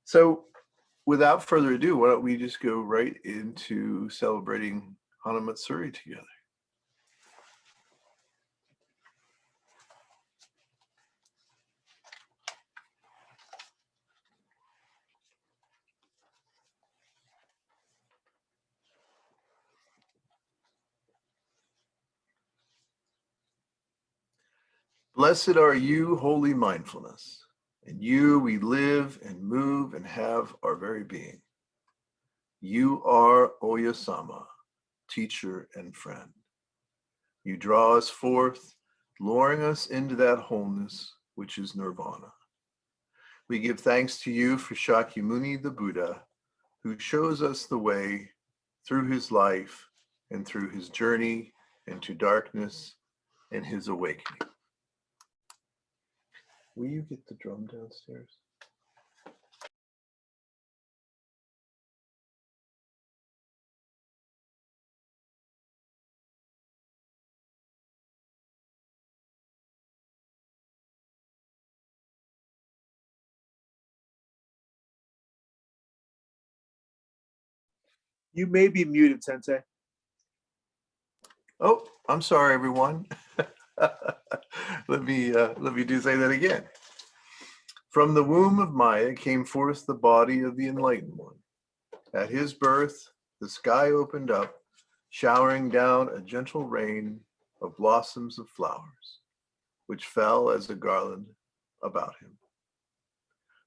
So without further ado, why don't we just go right into celebrating Hanamatsuri together? Blessed are you, holy mindfulness. In you we live and move and have our very being. You are Oyasama, teacher and friend. You draw us forth, luring us into that wholeness which is nirvana. We give thanks to you for Shakyamuni the Buddha, who shows us the way through his life and through his journey into darkness and his awakening. Will you get the drum downstairs? You may be muted, Sensei. Oh, I'm sorry, everyone. Let me say that again. From the womb of Maya came forth the body of the enlightened one. At his birth, the sky opened up, showering down a gentle rain of blossoms of flowers, which fell as a garland about him.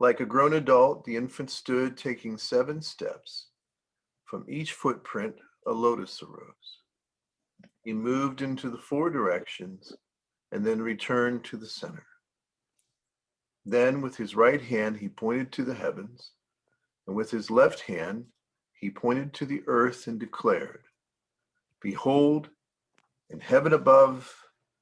Like a grown adult, the infant stood taking 7 steps. From each footprint, a lotus arose. He moved into the 4 directions and then returned to the center. Then with his right hand, he pointed to the heavens, and with his left hand, he pointed to the earth and declared, "Behold, in heaven above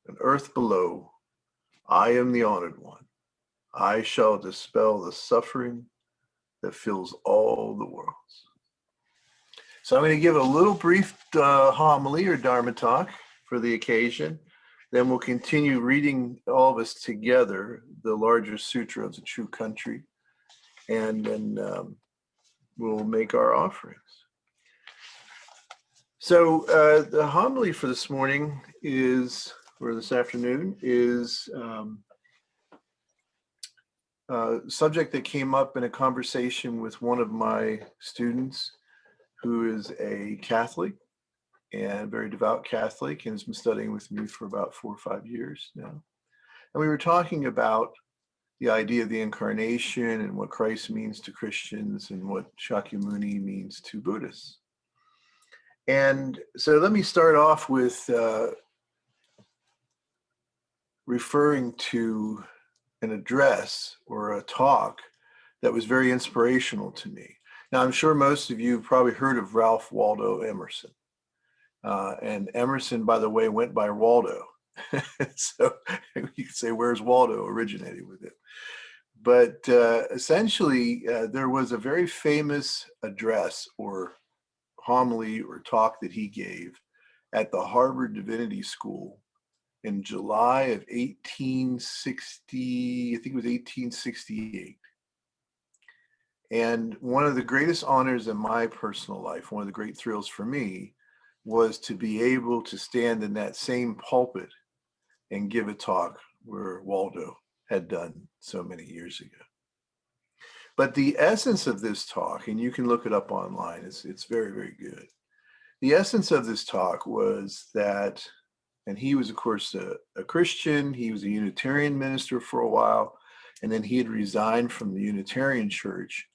and earth below, I am the honored one. I shall dispel the suffering that fills all the worlds." So I'm going to give a little brief homily or Dharma talk for the occasion. Then we'll continue reading all of us together, the larger Sutra of the True Country, and then we'll make our offerings. So the homily for this morning is, or this afternoon, is a subject that came up in a conversation with one of my students who is a Catholic and very devout Catholic and has been studying with me for about 4 or 5 years now. And we were talking about the idea of the incarnation and what Christ means to Christians and what Shakyamuni means to Buddhists. And so let me start off with referring to an address or a talk that was very inspirational to me. Now, I'm sure most of you have probably heard of Ralph Waldo Emerson. And Emerson, by the way, went by Waldo. So you could say, where's Waldo originated with it? But essentially, there was a very famous address or homily or talk that he gave at the Harvard Divinity School in July of 1860, I think it was 1868. And one of the greatest honors in my personal life, one of the great thrills for me, was to be able to stand in that same pulpit and give a talk where Waldo had done so many years ago. But the essence of this talk, and you can look it up online, it's very, very good. The essence of this talk was that, and he was, of course, a Christian. He was a Unitarian minister for a while, and then he had resigned from the Unitarian Church.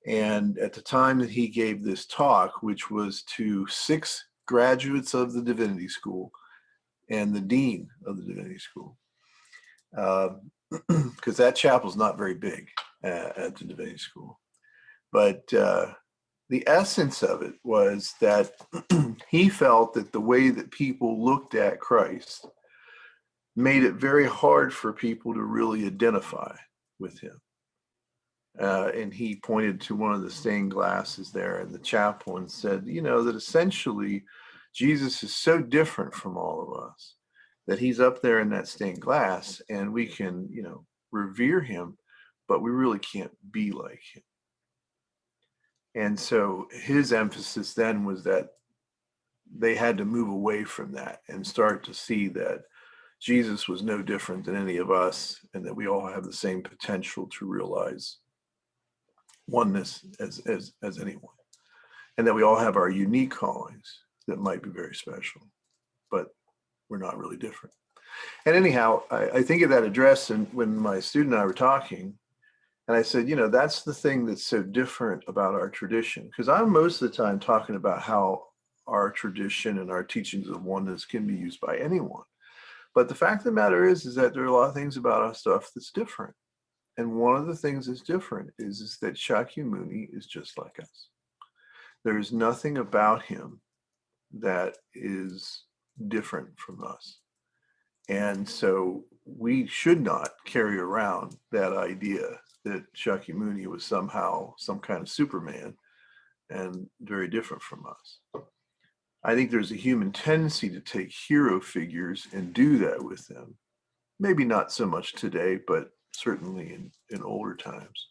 And at the time that he gave this talk, which was to 6 graduates of the Divinity School and the dean of the Divinity School, because that chapel's not very big at the Divinity School. But the essence of it was that he felt that the way that people looked at Christ made it very hard for people to really identify with him. And he pointed to one of the stained glasses there in the chapel and said, you know, that essentially Jesus is so different from all of us that he's up there in that stained glass and we can, you know, revere him, but we really can't be like him. And so his emphasis then was that they had to move away from that and start to see that Jesus was no different than any of us, and that we all have the same potential to realize oneness as anyone, and that we all have our unique callings that might be very special, but we're not really different. And anyhow, I think of that address, and when my student and I were talking, and I said, that's the thing that's so different about our tradition, because I'm most of the time talking about how our tradition and our teachings of oneness can be used by anyone. But the fact of the matter is that there are a lot of things about our stuff that's different. And one of the things that's different is that Shakyamuni is just like us. There is nothing about him that is different from us. And so we should not carry around that idea that Shakyamuni was somehow some kind of Superman and very different from us. I think there's a human tendency to take hero figures and do that with them. Maybe not so much today, but certainly in older times.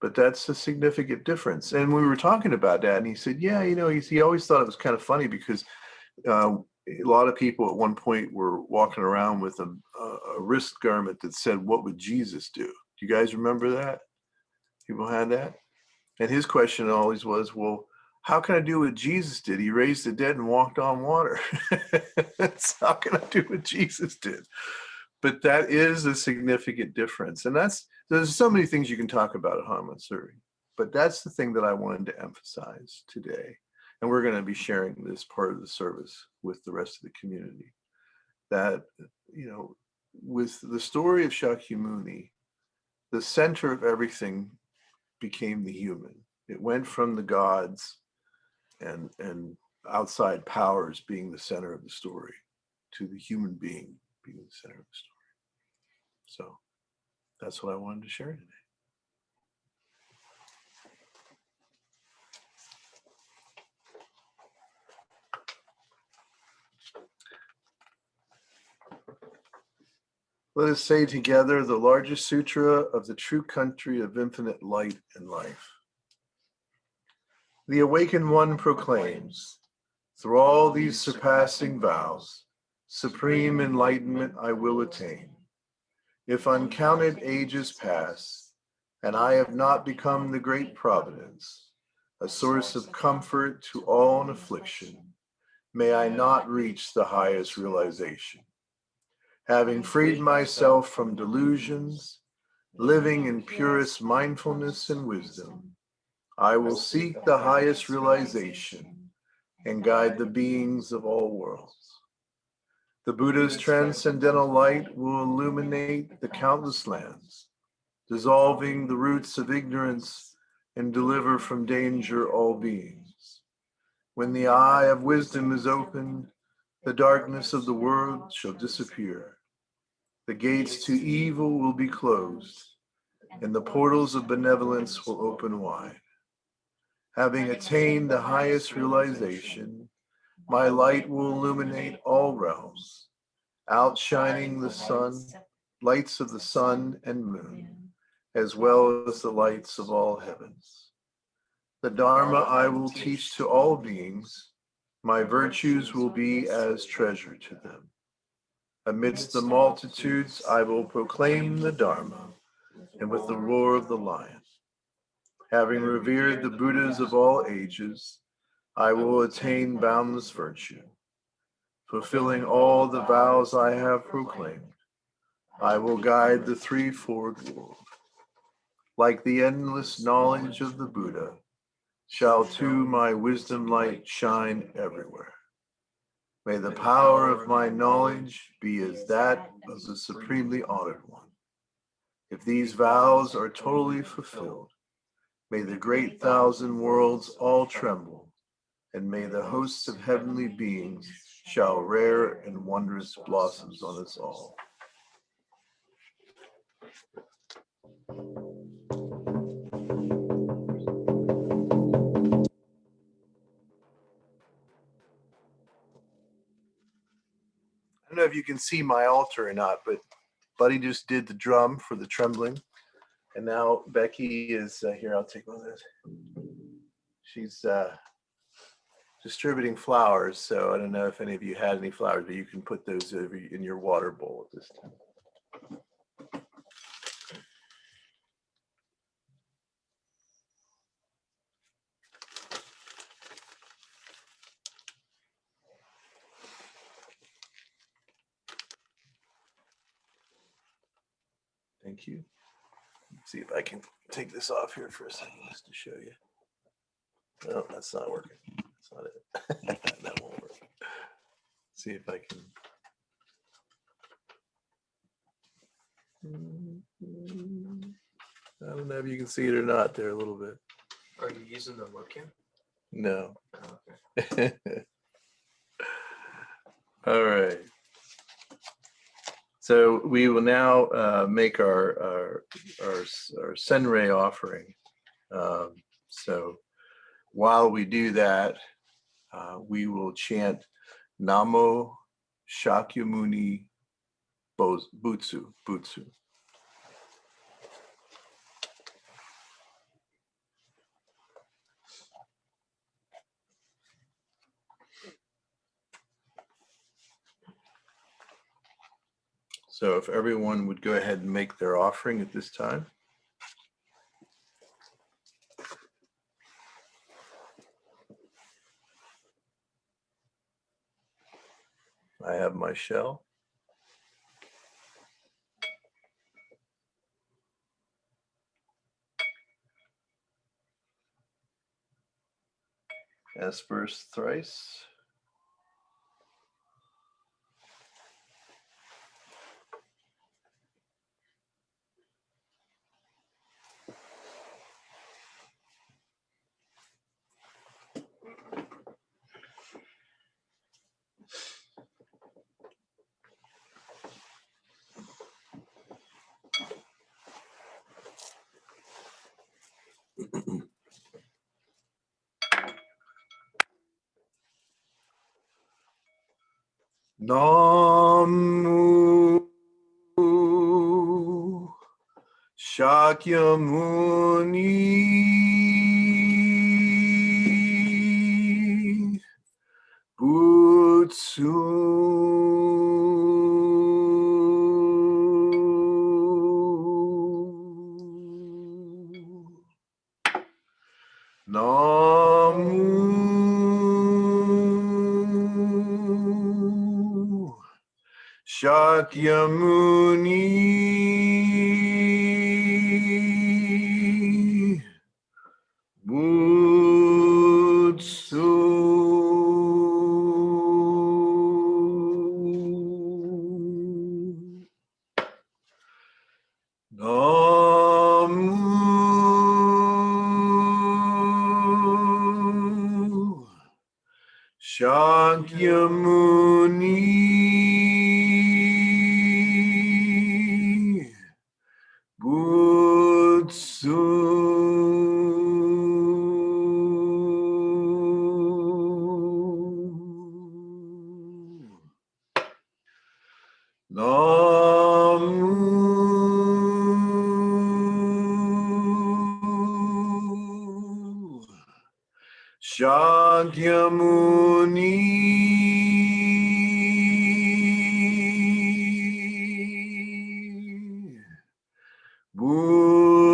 But that's a significant difference. And we were talking about that, and he said, yeah, he always thought it was kind of funny because a lot of people at one point were walking around with a wrist garment that said, "What would Jesus do?" Do you guys remember that? People had that? And his question always was, well, how can I do what Jesus did? He raised the dead and walked on water. How can I do what Jesus did? But that is a significant difference. And there's so many things you can talk about at Hanamatsuri, but that's the thing that I wanted to emphasize today. And we're going to be sharing this part of the service with the rest of the community. That, with the story of Shakyamuni, the center of everything became the human. It went from the gods and outside powers being the center of the story to the human being being the center of the story. So that's what I wanted to share today. Let us say together the largest sutra of the true country of infinite light and life. The awakened one proclaims, through all these surpassing vows, supreme enlightenment I will attain. If uncounted ages pass, and I have not become the great providence, a source of comfort to all in affliction, may I not reach the highest realization. Having freed myself from delusions, living in purest mindfulness and wisdom, I will seek the highest realization and guide the beings of all worlds. The Buddha's transcendental light will illuminate the countless lands, dissolving the roots of ignorance and deliver from danger all beings. When the eye of wisdom is opened, the darkness of the world shall disappear. The gates to evil will be closed, and the portals of benevolence will open wide. Having attained the highest realization, my light will illuminate all realms, outshining the sun, lights of the sun and moon, as well as the lights of all heavens. The Dharma I will teach to all beings, my virtues will be as treasure to them. Amidst the multitudes, I will proclaim the Dharma, and with the roar of the lion. Having revered the Buddhas of all ages, I will attain boundless virtue. Fulfilling all the vows I have proclaimed, I will guide the threefold world. Like the endless knowledge of the Buddha, shall too my wisdom light shine everywhere. May the power of my knowledge be as that of the supremely honored one. If these vows are totally fulfilled, may the great thousand worlds all tremble, and may the hosts of heavenly beings shower rare and wondrous blossoms on us all. I don't know if you can see my altar or not, but Buddy just did the drum for the trembling. And now Becky is here. I'll take one of those. she's distributing flowers. So I don't know if any of you had any flowers, but you can put those in your water bowl at this time. Thank you. Let's see if I can take this off here for a second just to show you. No, that's not working. That's not it. That won't work. See if I can. I don't know if you can see it or not there a little bit. Are you using the webcam? No. Oh, okay. All right. So we will now make our Senrei offering. So while we do that, we will chant Namo Shakyamuni Butsu. So if everyone would go ahead and make their offering at this time. I have my shell. Asperse thrice. Namu Shakyamuni Butsu. Namu Shakyamuni Butsu. Namu Shakyamuni Butsu. Namu Shakyamuni Butsu.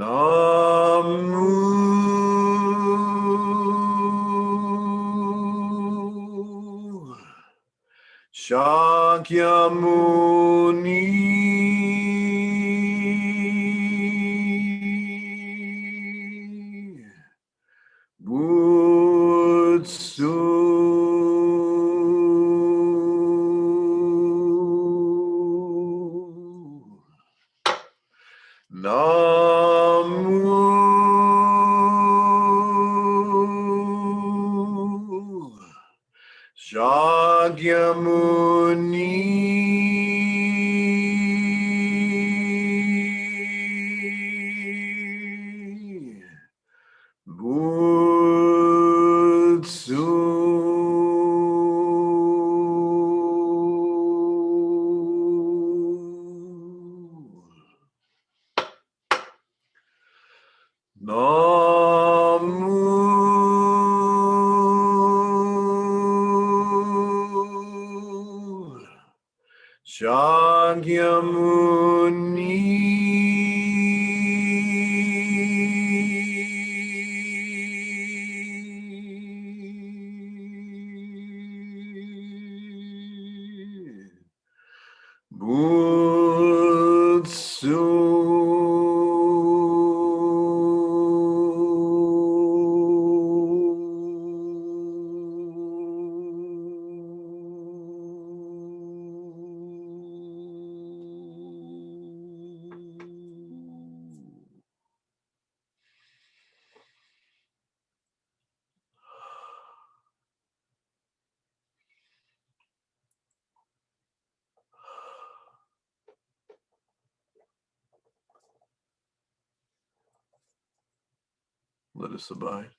Namu Shakyamuni Butsu. Namu Shakyamuni Butsu. Shakyamuni Butsu Let us abide.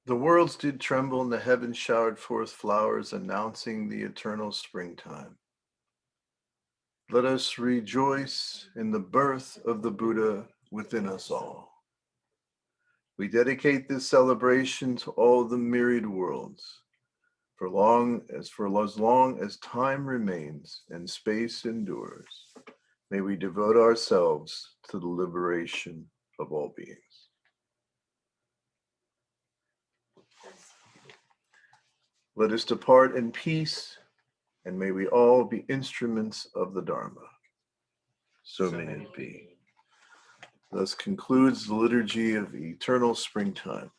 The worlds did tremble, and the heavens showered forth flowers, announcing the eternal springtime. Let us rejoice in the birth of the Buddha within us all. We dedicate this celebration to all the myriad worlds. For as long as time remains and space endures, may we devote ourselves to the liberation of all beings. Let us depart in peace, and may we all be instruments of the Dharma. So may it be. Thus concludes the liturgy of eternal springtime.